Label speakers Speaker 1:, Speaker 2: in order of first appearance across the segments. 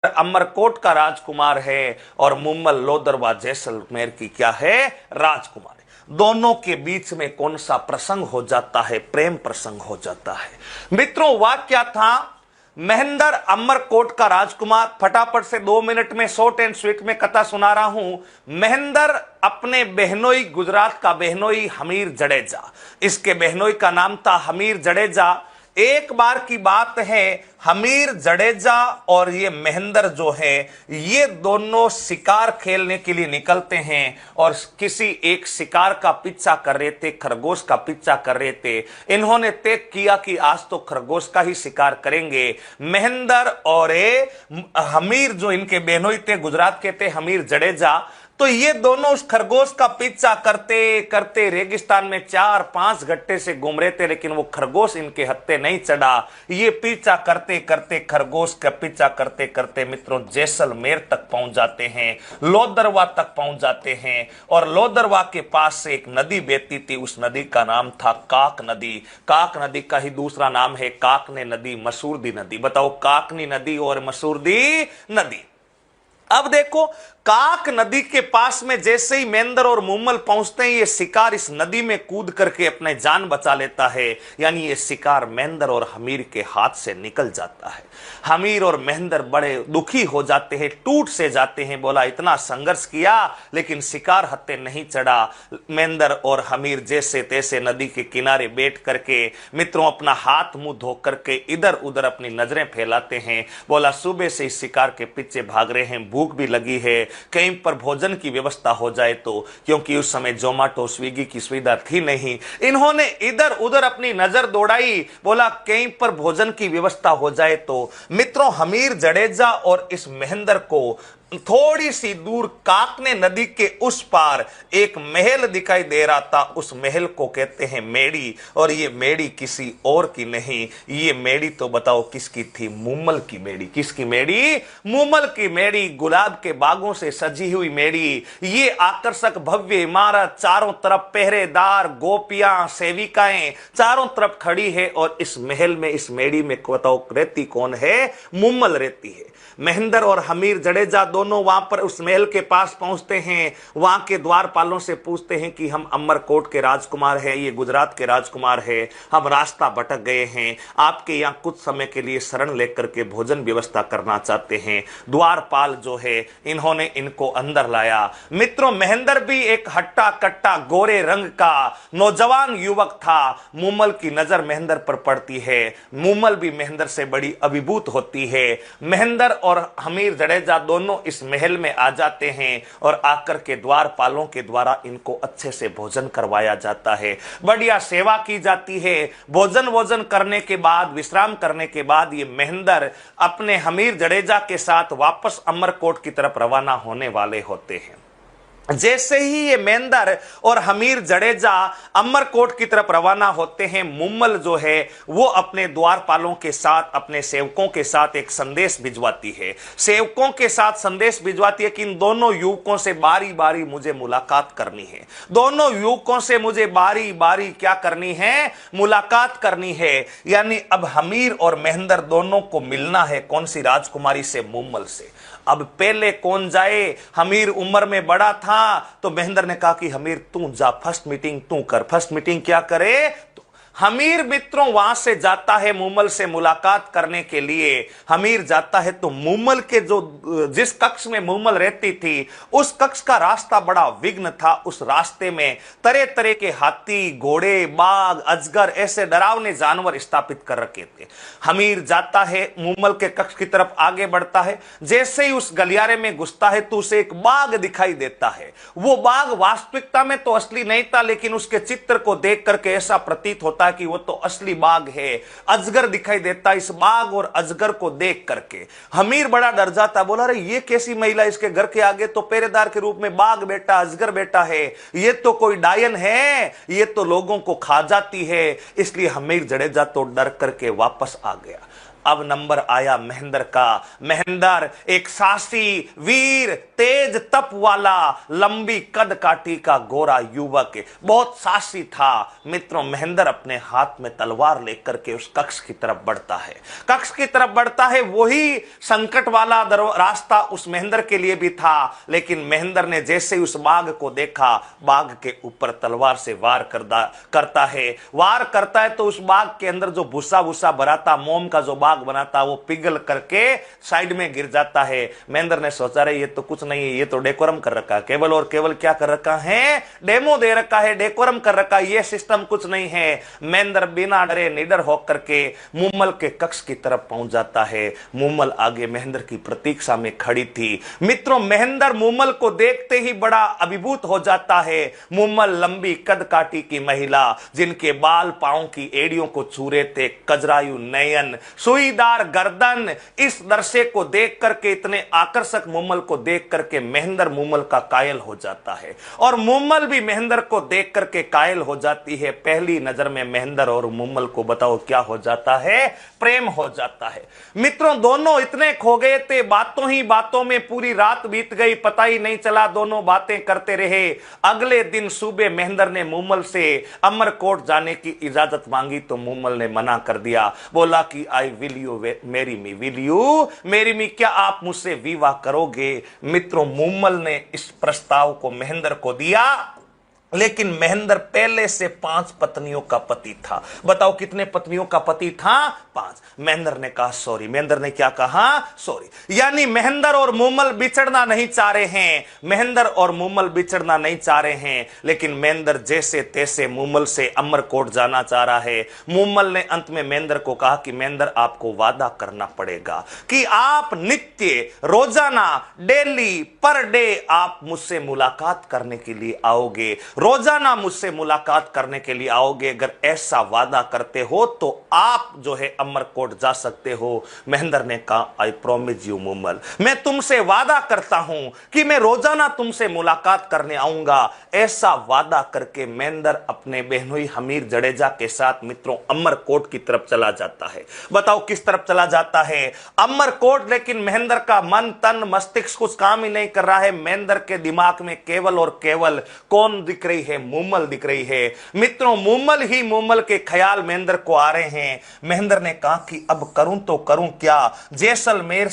Speaker 1: अमरकोट का राजकुमार है और मुम्मल लोदरवा जैसलमेर की क्या है, राजकुमार। दोनों के बीच में कौन सा प्रसंग हो जाता है, प्रेम प्रसंग हो जाता है। मित्रों वाक्य क्या था, महेंद्र अमरकोट का राजकुमार। फटाफट से 2 मिनट में शॉर्ट एंड स्वीट में कथा सुना रहा हूं। महेंद्र अपने बहनोई, गुजरात का बहनोई हमीर जडेजा, इसके बहनोई का नाम था हमीर जडेजा। एक बार की बात है, हमीर जडेजा और ये महेंद्र जो है, ये दोनों शिकार खेलने के लिए निकलते हैं और किसी एक शिकार का पीछा कर रहे थे, खरगोश का पीछा कर रहे थे। इन्होंने तय किया कि आज तो खरगोश का ही शिकार करेंगे। महेंद्र और हमीर जो इनके बहनोई थे, गुजरात के थे हमीर जडेजा, तो ये दोनों उस खरगोश का पीछा करते करते रेगिस्तान में 4-5 घंटे से घूम रहे थे, लेकिन वो खरगोश इनके हत्थे नहीं चढ़ा। ये पीछा करते करते, खरगोश का पीछा करते करते मित्रों जैसलमेर तक पहुंच जाते हैं, लोदरवा तक पहुंच जाते हैं। और लोदरवा के पास से एक नदी बहती थी, उस नदी का नाम था काक नदी। काक नदी का ही दूसरा नाम है काकने नदी, मसूरदी नदी। बताओ, काकनी नदी और मसूरदी नदी। अब देखो, काक नदी के पास में जैसे ही महेंद्र और मुम्मल पहुंचते हैं, ये शिकार इस नदी में कूद करके अपने जान बचा लेता है। यानी ये शिकार महेंद्र और हमीर के हाथ से निकल जाता है। हमीर और महेंद्र बड़े दुखी हो जाते हैं, टूट से जाते हैं। बोला इतना संघर्ष किया लेकिन शिकार हत्थे नहीं चढ़ा। महेंद्र और हमीर जैसे तैसे नदी के किनारे बैठ करके मित्रों अपना हाथ मुंह धो करके इधर उधर अपनी नजरें फैलाते हैं। बोला सुबह से इस शिकार के पीछे भाग रहे हैं, भूख भी लगी है, कहीं पर भोजन की व्यवस्था हो जाए तो, क्योंकि उस समय जोमेटो स्विगी की सुविधा थी नहीं। इन्होंने इधर उधर अपनी नजर दौड़ाई, बोला कहीं पर भोजन की व्यवस्था हो जाए तो। मित्रों हमीर जडेजा और इस महेंद्र को थोड़ी सी दूर काकने नदी के उस पार एक महल दिखाई दे रहा था। उस महल को कहते हैं मेड़ी, और ये मेड़ी किसी और की नहीं, ये मेड़ी तो बताओ किसकी थी, मुम्मल की मेड़ी। किसकी मेड़ी, मुम्मल की मेड़ी। गुलाब के बागों से सजी हुई मेड़ी, ये आकर्षक भव्य इमारत, चारों तरफ पहरेदार, गोपियां, सेविकाएं चारों तरफ खड़ी है। और इस महल में, इस मेड़ी में बताओ रहती कौन है, मुम्मल रहती है। महेंद्र और हमीर जडेजा दोनों वहां पर उस महल के पास पहुंचते हैं। वहां के द्वारपालों से पूछते हैं कि हम अमरकोट के राजकुमार हैं, ये गुजरात के राजकुमार हैं, हम रास्ता भटक गए हैं, आपके यहां कुछ समय के लिए शरण लेकर के भोजन व्यवस्था करना चाहते हैं। द्वारपाल जो है इन्होंने इनको अंदर लाया। मित्रों महेंद्र भी एक हट्टा कट्टा गोरे रंग का नौजवान युवक था। मुम्मल की नजर महेंद्र पर पड़ती है, मुम्मल भी महेंद्र से बड़ी अभिभूत होती है। महेंद्र और हमीर जडेजा दोनों इस महल में आ जाते हैं और आकर के द्वारपालों के द्वारा इनको अच्छे से भोजन करवाया जाता है, बढ़िया सेवा की जाती है। भोजन करने के बाद, विश्राम करने के बाद ये महेंद्र अपने हमीर जडेजा के साथ वापस अमरकोट की तरफ रवाना होने वाले होते हैं। जैसे ही ये महेंद्र और हमीर जडेजा अमरकोट की तरफ रवाना होते हैं, मुम्मल जो है वो अपने द्वारपालों के साथ, अपने सेवकों के साथ एक संदेश भिजवाती है। सेवकों के साथ संदेश भिजवाती है कि इन दोनों युवकों से बारी बारी मुझे मुलाकात करनी है। दोनों युवकों से मुझे बारी बारी क्या करनी है, मुलाकात करनी है। यानी अब हमीर और महेंद्र दोनों को मिलना है। कौन सी राजकुमारी से, मुम्मल से। अब पहले कौन जाए, हमीर उम्र में बड़ा था तो महेंद्र ने कहा कि हमीर तू जा, फर्स्ट मीटिंग तू कर। फर्स्ट मीटिंग क्या करे, हमीर मित्रों वहां से जाता है मुम्मल से मुलाकात करने के लिए। हमीर जाता है तो मुम्मल के जिस कक्ष में मुम्मल रहती थी, उस कक्ष का रास्ता बड़ा विघ्न था। उस रास्ते में तरह तरह के हाथी, घोड़े, बाघ, अजगर ऐसे डरावने जानवर स्थापित कर रखे थे। हमीर जाता है, मुम्मल के कक्ष की तरफ आगे बढ़ता है। जैसे ही उस गलियारे में घुसता है तो उसे एक बाघ दिखाई देता है। वो बाघ वास्तविकता में तो असली नहीं था, लेकिन उसके चित्र को देख करके ऐसा प्रतीत होता कि वो तो असली बाघ है। अजगर दिखाई देता। इस बाघ और अजगर को देख करके हमीर बड़ा डर जाता, बोला अरे ये कैसी महिला, इसके घर के आगे तो पहरेदार के रूप में बाघ बेटा, अजगर बेटा है, ये तो कोई डायन है, ये तो लोगों को खा जाती है। इसलिए हमीर जडेजा तो डर करके वापस आ गया। अब नंबर आया महेंद्र का। महेंद्र एक साहसी, वीर, तेज तप वाला, लंबी कद काठी का गोरा युवक, बहुत साहसी था। मित्रों, महेंद्र अपने हाथ में तलवार लेकर के उस कक्ष की तरफ बढ़ता है। कक्ष की तरफ बढ़ता है। वही संकट वाला रास्ता उस महेंद्र के लिए भी था, लेकिन महेंद्र ने जैसे उस बाघ को देखा, बाघ के ऊपर तलवार से वार करता है। वार करता है तो उस बाघ के अंदर जो भूसा भूसा भरा था, मोम का जो बाघ बना था, वो पिघल करके साइड में गिर जाता है। महेंद्र ने सोचा, रहे ये तो कुछ नहीं है, ये तो डेकोरम कर रखा है, केवल और केवल क्या कर रखा है, डेमो दे रखा है, डेकोरम कर रखा है, ये सिस्टम कुछ नहीं है। महेंद्र बिना डरे निडर होकर के मुम्मल के कक्ष की तरफ पहुंच जाता है। मुम्मल आगे महेंद्र की प्रतीक्षा में खड़ी थी। मित्रों, महेंद्र मुम्मल को देखते ही बड़ा अभिभूत हो जाता है। मुम्मल लंबी कद काठी की महिला, जिनके बाल पांव की एड़ियों को छू रहे थे, कजरायु नयन, सुईदार गर्दन। इस दृश्य को देख करके, इतने आकर्षक मुम्मल को देख करके महेंद्र मुम्मल का कायल हो जाता है, और मुम्मल भी महेंद्र को देख करके कायल हो जाती है। पहली नजर में महेंद्र और मुम्मल को बताओ क्या हो जाता है, प्रेम हो जाता है। मित्रों, दोनों इतने खो गए थे, बातों ही बातों में पूरी रात बीत गई, पता ही नहीं चला, दोनों बातें करते रहे। अगले दिन सुबह महेंद्र ने मुम्मल से अमरकोट जाने की इजाजत मांगी तो मुम्मल ने मना कर दिया। बोला कि I will you marry me, will you marry me, क्या आप मुझसे विवाह करोगे? मित्रों, मुम्मल ने इस प्रस्ताव को महेंद्र को दिया, लेकिन महेंद्र पहले से 5 पत्नियों का पति था। बताओ कितने पत्नियों का पति था? 5। महेंद्र ने कहा सॉरी। महेंद्र ने क्या कहा? सॉरी। यानी महेंद्र और मुम्मल बिछड़ना नहीं चाह रहे हैं। महेंद्र और मुम्मल बिछड़ना नहीं चाह रहे हैं, लेकिन महेंद्र जैसे तैसे मुम्मल से अमरकोट जाना चाह रहा है। मुम्मल ने अंत में महेंद्र को कहा कि महेंद्र, आपको वादा करना पड़ेगा कि आप नित्य, रोजाना, डेली, पर डे आप मुझसे मुलाकात करने के लिए आओगे, रोजाना मुझसे मुलाकात करने के लिए आओगे। अगर ऐसा वादा करते हो तो आप जो है अमरकोट जा सकते हो। महेंद्र ने कहा आई प्रॉमिस यू मुम्मल, मैं तुमसे वादा करता हूं कि मैं रोजाना तुमसे मुलाकात करने आऊंगा। ऐसा वादा करके महेंद्र अपने बहनोई हमीर जडेजा के साथ मित्रों अमरकोट की तरफ चला जाता है। बताओ किस तरफ चला जाता है? अमरकोट। लेकिन महेंद्र का मन तन मस्तिष्क कुछ काम ही नहीं कर रहा है। महेंद्र के दिमाग में केवल और केवल कौन दिख रही है? मुम्मल दिख रही है। मित्रों, मुम्मल ही मुम्मल के ख्याल महेंद्र को आ रहे हैं। महेंद्र ने कहा कि अब करूं तो करूं क्या? जैसलमेर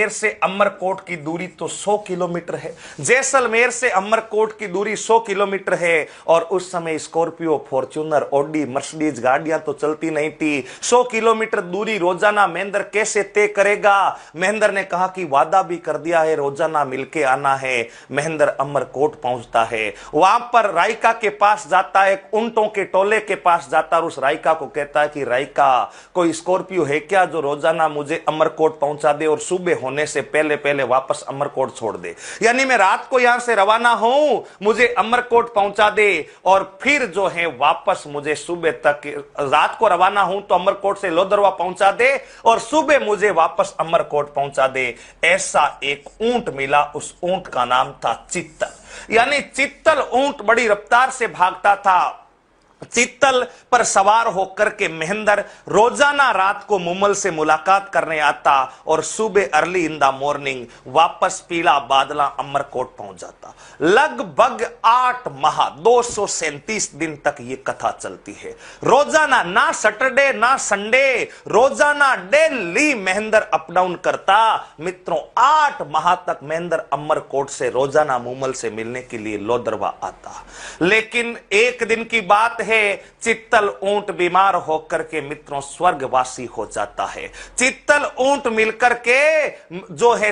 Speaker 1: से अमरकोट की दूरी तो 100 किलोमीटर है। जैसलमेर से अमरकोट की दूरी 100 किलोमीटर है, और उस समय स्कॉर्पियो, फॉर्च्यूनर, ऑडी, मर्सिडीज गाड़ियां तो चलती नहीं थी। 100 किलोमीटर दूरी रोजाना महेंद्र कैसे तय करेगा? महेंद्र ने कहा कि वादा भी कर दिया है, रोजाना मिलके आना है। महेंद्र अमरकोट पहुंचता है। वहां पर राइका के पास जाता है, ऊंटों के टोले के पास जाता है, और उस राइका को कहता है कि राइका, कोई स्कॉर्पियो है क्या जो रोजाना मुझे अमरकोट पहुंचा दे और सुबह होने से पहले पहले वापस अमरकोट छोड़ दे? यानी मैं रात को यहां से रवाना हूं, मुझे अमरकोट पहुंचा दे, और फिर जो है वापस मुझे सुबह तक, रात को रवाना हूं तो अमरकोट से लोदरवा पहुंचा दे, और सुबह मुझे वापस अमरकोट पहुंचा दे। ऐसा एक ऊंट मिला। उस ऊंट का नाम था चित्तल। यानी चित्तल ऊंट बड़ी रफ्तार से भागता था। चित्तल पर सवार होकर के महेंद्र रोजाना रात को मुम्मल से मुलाकात करने आता, और सुबह अर्ली इन द मॉर्निंग वापस पीला बादला अमरकोट पहुंच जाता। लगभग 8 माह 237 दिन तक ये कथा चलती है। रोजाना, ना सैटरडे ना संडे, रोजाना डेली महेंद्र अप डाउन करता। मित्रों, 8 माह तक महेंद्र अमरकोट से रोजाना मुम्मल से मिलने के लिए लोदरवा आता। लेकिन एक दिन की बात है, चित्तल ऊंट बीमार होकर के मित्रों स्वर्गवासी हो जाता है। चित्तल ऊंट मिलकर के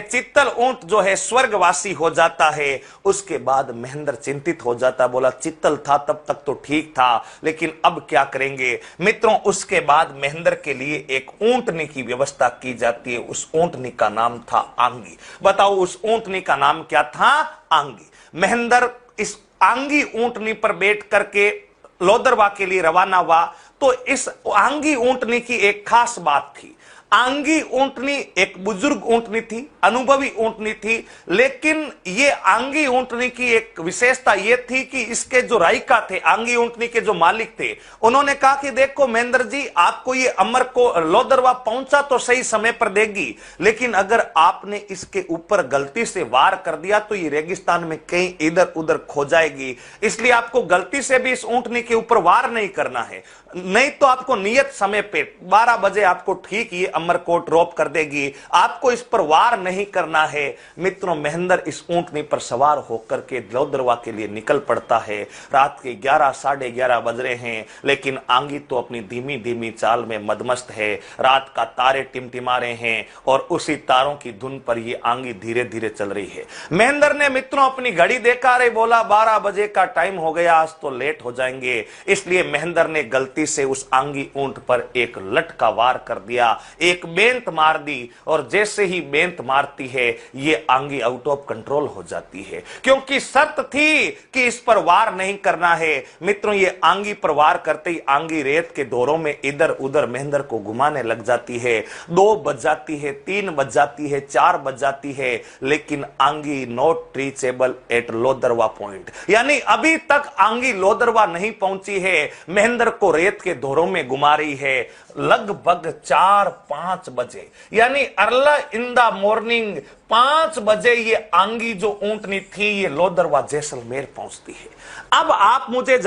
Speaker 1: चित्तल ऊंट जो है स्वर्गवासी हो जाता है। उसके बाद महेंद्र चिंतित हो जाता, बोला चित्तल था तब तक तो ठीक था, लेकिन अब क्या करेंगे? मित्रों, उसके बाद महेंद्र के लिए एक ऊंटनी की व्यवस्था की जाती है। उस ऊंटनी का नाम था आंगी। बताओ उस ऊंटनी का नाम क्या था? आंगी। महेंद्र इस आंगी ऊंटनी पर बैठ करके लोदरवा के लिए रवाना हुआ। तो इस आंगी ऊंटनी की एक खास बात थी। आंगी ऊंटनी एक बुजुर्ग ऊंटनी थी, अनुभवी ऊंटनी थी, लेकिन ये आंगी ऊंटनी की एक विशेषता ये थी कि इसके जो राइका थे, आंगी ऊंटनी के जो मालिक थे, उन्होंने कहा कि देखो महेंद्र जी, आपको ये अमर को लोदरवा पहुंचा तो सही समय पर देगी, लेकिन अगर आपने इसके ऊपर गलती से वार कर दिया तो ये रेगिस्तान में कहीं इधर उधर खो जाएगी, इसलिए आपको गलती से भी इस ऊंटनी के ऊपर वार नहीं करना है, नहीं तो आपको नियत समय पे 12 बजे आपको ठीक ये अमरकोट रोप कर देगी, आपको इस पर वार नहीं करना है। मित्रों, महेंद्र इस ऊंटनी पर सवार होकर के लोदरवा के लिए निकल पड़ता है। रात के 11 साढ़े 11 बज रहे हैं, लेकिन आंगी तो अपनी धीमी धीमी चाल में मदमस्त है। रात का तारे टिमटिमा रहे हैं और उसी तारों की धुन पर ये आंगी धीरे धीरे चल रही है। महेंद्र ने मित्रों अपनी घड़ी देखा, रे बोला 12 बजे का टाइम हो गया, आज तो लेट हो जाएंगे, इसलिए महेंद्र ने गलती से उस आंगी ऊंट पर एक लट का वार कर दिया, एक बेंत मार दी, और जैसे ही बेंत मारती है ये आंगी आउट ऑफ कंट्रोल हो जाती है, क्योंकि शर्त थी कि इस पर वार नहीं करना है। मित्रों, ये आंगी पर वार करते ही आंगी रेत के दौरों में इधर उधर महेंद्र को घुमाने लग जाती है। 2 बज जाती है, 3 बज जाती है, 4 बज जाती है, लेकिन आंगी not reachable eight Lodurva point, यानी अभी तक आंगी लोदरवा नहीं पहुंची है। महेंद्र को रेत के दौरों में घुमा रही है। लगभग 4-5 बजे, यानी अर्ली इन द मॉर्निंग 5 बजे ये आंगी जो ऊंटनी थी ये लोदरवा जैसलमेर पहुंचती है। अब आप मुझे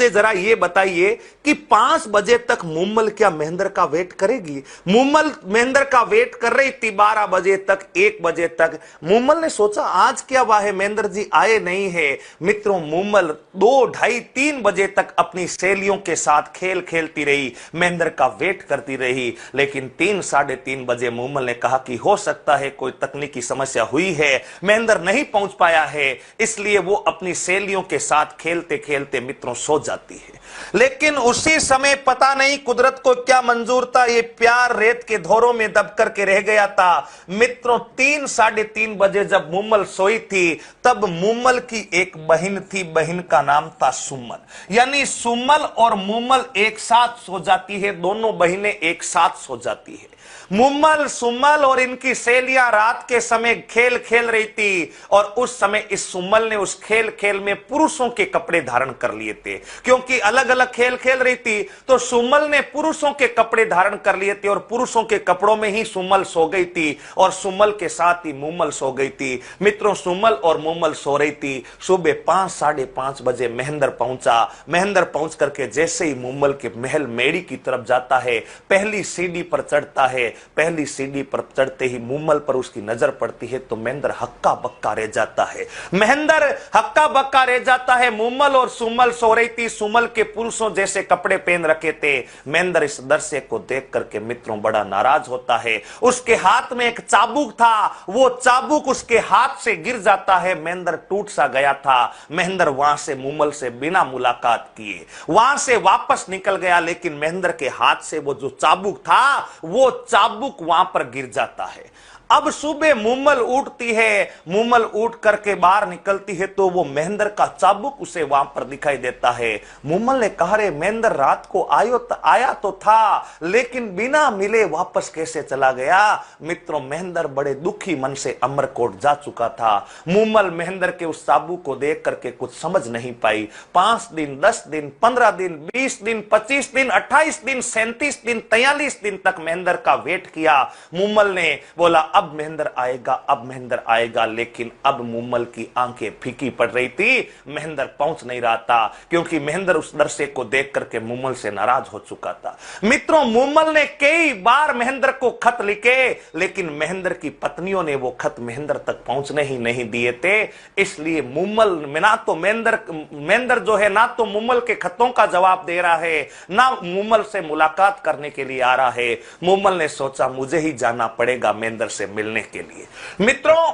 Speaker 1: जरा ये बताइए कि 5 बजे तक मुम्मल क्या महेंद्र का वेट करेगी? मुम्मल महेंद्र का वेट कर रही थी 12 बजे तक, 1 बजे तक। मुम्मल ने सोचा आज क्या हुआ है, महेंद्र जी आए नहीं है। मित्रों, मुम्मल 2, ढाई, 3 बजे तक अपनी सहेलियों के साथ खेल खेलती रही, महेंद्र का वेट करती रही, लेकिन 3, साढ़े 3 बजे मुम्मल ने कहा कि हो सकता है कोई तकनीकी समस्या हुई है, महेंद्र नहीं पहुंच पाया है, इसलिए वो अपनी सहेलियों के साथ खेलते खेलते मित्रों सो जाती है। लेकिन उसी समय पता नहीं कुदरत को क्या मंजूर था, ये प्यार रेत के धोरों में दब करके रह गया था। मित्रों, 3, साढ़े 3 बजे जब मुम्मल सोई थी, तब मुम्मल की एक बहन थी, बहन का नाम था सुम्मल, यानी सुम्मल और मुम्मल एक साथ सो जाती है, दोनों बहनें एक साथ सो जाती है। मुम्मल, सुम्मल और इनकी सहेलियां रात के समय खेल खेल रही थी, और उस समय इस सुम्मल ने उस खेल खेल में पुरुषों के कपड़े धारण कर लिए थे, क्योंकि अलग अलग खेल खेल रही थी, तो सुम्मल ने पुरुषों के कपड़े धारण कर लिए थे, और पुरुषों के कपड़ों में ही सुम्मल सो गई थी, और सुम्मल के साथ ही मुम्मल सो गई थी। मित्रों, सुम्मल और मुम्मल सो रही थी। सुबह 5, साढ़े 5 बजे महेंद्र पहुंचा। महेंद्र पहुंच करके जैसे ही मुम्मल के महल मेड़ी की तरफ जाता है, पहली सीढ़ी पर चढ़ता है। पहली सीढ़ी पर चढ़ते ही मुम्मल पर उसकी नजर पड़ती है, तो महेंद्र हक्का बक्का रह जाता है। महेंद्र हक्का बक्का रह जाता है। मुम्मल और सुम्मल सो रही थी, सुम्मल के पुरुषों जैसे कपड़े पहन रखे थे। महेंद्र इस दृश्य को देख करके मित्रों बड़ा नाराज होता है। उसके हाथ में एक चाबुक था, वो चाबुक उसके हाथ से गिर जाता है। महेंद्र टूट सा गया था। महेंद्र वहां से मुम्मल से बिना मुलाकात किए वहां से वापस निकल गया, लेकिन महेंद्र के हाथ से वो जो चाबुक था, वो चाबुक वहां पर गिर जाता है। अब सुबह मुम्मल उठती है। मुम्मल उठ करके बाहर निकलती है, तो वो महेंद्र का चाबुक उसे वहां पर दिखाई देता है। मुम्मल ने कहा, रे महेंद्र रात को आया तो था, लेकिन बिना मिले वापस कैसे चला गया? मित्रों, महेंद्र बड़े दुखी मन से अमरकोट जा चुका था। मुम्मल महेंद्र के उस चाबुक को देख करके कुछ समझ नहीं पाई। 5 दिन, 10 दिन, 15 दिन, 20 दिन, 25 दिन, 28 दिन, 37 दिन, 43 दिन तक महेंद्र का वेट किया। मुम्मल ने बोला अब महेंद्र आएगा, अब महेंद्र आएगा, लेकिन अब मुम्मल की आंखें फीकी पड़ रही थी। महेंद्र पहुंच नहीं रहा था, क्योंकि महेंद्र उस दृश्य को देख करके मुम्मल से नाराज हो चुका था। मित्रों, मुम्मल ने कई बार महेंद्र को खत लिखे, लेकिन महेंद्र की पत्नियों ने वो खत महेंद्र तक पहुंचने ही नहीं दिए थे। इसलिए मुम्मल ना तो महेंद्र जो है ना तो मुम्मल के खतों का जवाब दे रहा है, ना मुम्मल से मुलाकात करने के लिए आ रहा है। मुम्मल ने सोचा मुझे ही जाना पड़ेगा महेंद्र से मिलने के लिए। मित्रों,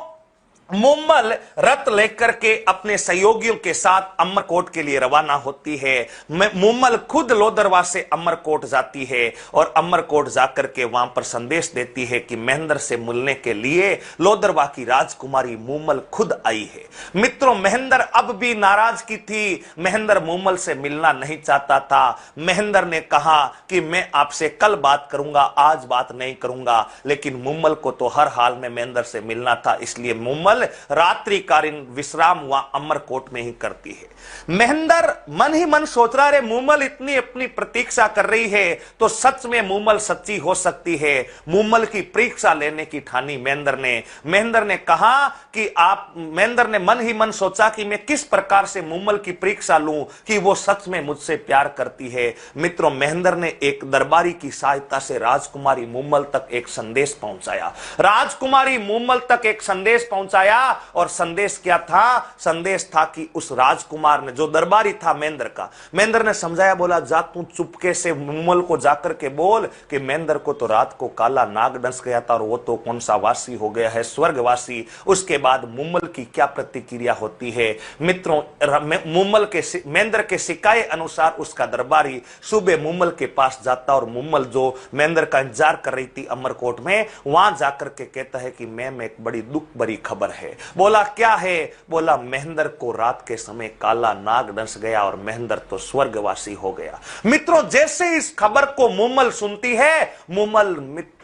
Speaker 1: मुम्मल रथ लेकर के अपने सहयोगियों के साथ अमरकोट के लिए रवाना होती है। मुम्मल खुद लोदरवा से अमरकोट जाती है और अमरकोट जाकर के वहां पर संदेश देती है कि महेंद्र से मिलने के लिए लोदरवा की राजकुमारी मुम्मल खुद आई है। मित्रों, महेंद्र अब भी नाराज की थी। महेंद्र मुम्मल से मिलना नहीं चाहता था। महेंद्र ने कहा कि मैं आपसे कल बात करूंगा, आज बात नहीं करूंगा। लेकिन मुम्मल को तो हर हाल में महेंद्र से मिलना था, इसलिए मुम्मल रात्रिकालीन विश्राम वहां अमरकोट में ही करती है। महेंद्र मन ही मन सोच रहा है, मुम्मल इतनी अपनी प्रतीक्षा कर रही है तो सच में मुम्मल सच्ची हो सकती है। मुम्मल की परीक्षा लेने की ठानी महेंद्र ने कहा कि महेंद्र ने मन ही मन सोचा कि मैं किस प्रकार से मुम्मल की परीक्षा लूं कि वो सच में मुझसे प्यार करती है। मित्रों, महेंद्र ने एक दरबारी की सहायता से राजकुमारी मुम्मल तक एक संदेश पहुंचाया। राजकुमारी मुम्मल तक एक संदेश पहुंचाया, और संदेश क्या था? संदेश था कि उस राजकुमार ने, जो दरबारी था महेंद्र ने समझाया, बोला जा तू चुपके से मुम्मल को जाकर के बोल कि महेंद्र को तो रात को काला नाग डस गया था और वो तो कौन सा वासी हो गया है, स्वर्गवासी। उसके बाद मुम्मल की क्या प्रतिक्रिया होती है? मित्रों, महेंद्र के सिकाए अनुसार उसका दरबारी सुबह मुम्मल के पास जाता और मुम्मल जो महेंद्र का इंतजार कर रही थी अमरकोट में, वहां जाकर के कहता है कि मैं एक बड़ी दुख भरी खबर है। बोला क्या है? बोला महेंद्र को रात के समय काला नाग डस गया और महेंद्र तो स्वर्गवासी हो गया। मित्रों, जैसे इस खबर को मुम्मल सुनती है, मुम्मल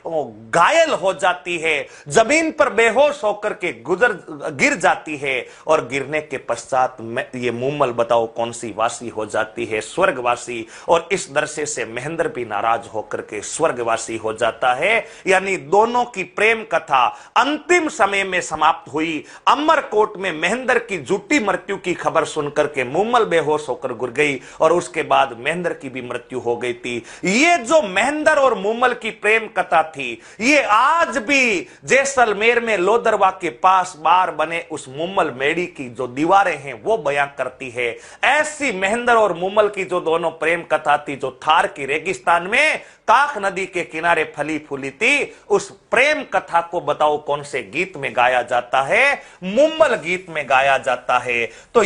Speaker 1: घायल हो जाती है, जमीन पर बेहोश होकर के गिर जाती है और गिरने के पश्चात ये मुम्मल बताओ कौन सी वासी हो जाती है? स्वर्गवासी। और इस दृश्य से महेंद्र भी नाराज होकर के स्वर्गवासी हो जाता है। यानी दोनों की प्रेम कथा अंतिम समय में समाप्त हुई। अमरकोट में महेंद्र की झूठी मृत्यु की खबर सुनकर के मुम्मल बेहोश होकर गिर गई और उसके बाद महेंद्र की भी मृत्यु हो गई थी। ये जो महेंद्र और मुम्मल की प्रेम कथा थी, ये आज भी जैसलमेर में लोदरवा के पास बार बने उस मुम्मल मेड़ी की जो दीवारें हैं वो बयां करती है। ऐसी महेंद्र और मुम्मल की जो दोनों प्रेम कथा थी, जो थार की रेगिस्तान में काक नदी के किनारे फली फूली थी, उस प्रेम कथा को बताओ कौन से गीत में गाया जाता है? मुम्मल गीत में गाया जाता है। तो